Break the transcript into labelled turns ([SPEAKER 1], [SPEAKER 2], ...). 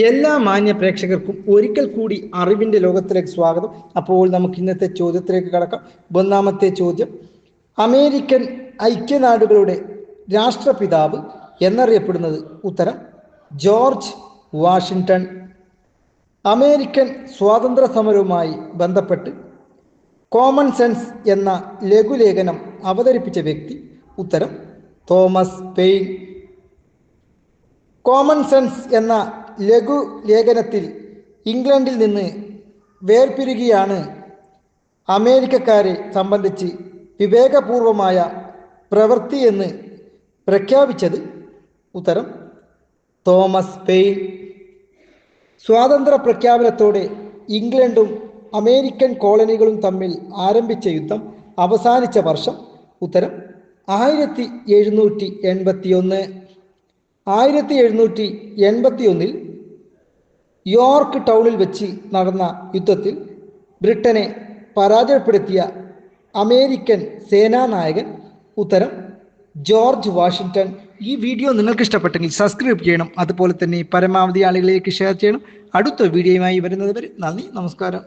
[SPEAKER 1] എല്ലാ മാന്യ പ്രേക്ഷകർക്കും ഒരിക്കൽ കൂടി അറിവിൻ്റെ ലോകത്തിലേക്ക് സ്വാഗതം. അപ്പോൾ നമുക്ക് ഇന്നത്തെ ചോദ്യത്തിലേക്ക് കടക്കാം. ഒന്നാമത്തെ ചോദ്യം, അമേരിക്കൻ ഐക്യനാടുകളുടെ രാഷ്ട്രപിതാവ് എന്നറിയപ്പെടുന്നത്? ഉത്തരം ജോർജ് വാഷിങ്ടൺ. അമേരിക്കൻ സ്വാതന്ത്ര്യ സമരവുമായി ബന്ധപ്പെട്ട് കോമൺ സെൻസ് എന്ന ലഘുലേഖനം അവതരിപ്പിച്ച വ്യക്തി? ഉത്തരം തോമസ് പെയിൻ. കോമൺ സെൻസ് എന്ന ലഘു ലേഖനത്തിൽ ഇംഗ്ലണ്ടിൽ നിന്ന് വേർപിരിയുകയാണ് അമേരിക്കക്കാരെ സംബന്ധിച്ച് വിവേകപൂർവമായ പ്രവൃത്തി എന്ന് പ്രഖ്യാപിച്ചത്? ഉത്തരം തോമസ് പെയിൻ. സ്വാതന്ത്ര്യ പ്രഖ്യാപനത്തോടെ ഇംഗ്ലണ്ടും അമേരിക്കൻ കോളനികളും തമ്മിൽ ആരംഭിച്ച യുദ്ധം അവസാനിച്ച വർഷം? ഉത്തരം 1781. 1781 യോർക്ക് ടൗണിൽ വെച്ച് നടന്ന യുദ്ധത്തിൽ ബ്രിട്ടനെ പരാജയപ്പെടുത്തിയ അമേരിക്കൻ സേനാനായകൻ? ഉത്തരം ജോർജ് വാഷിങ്ടൺ. ഈ വീഡിയോ നിങ്ങൾക്ക് ഇഷ്ടപ്പെട്ടെങ്കിൽ സബ്സ്ക്രൈബ് ചെയ്യണം, അതുപോലെ തന്നെ പരമാവധി ആളുകളിലേക്ക് ഷെയർ ചെയ്യണം. അടുത്ത വീഡിയോയുമായി വരുന്നത് വരെ നന്ദി, നമസ്കാരം.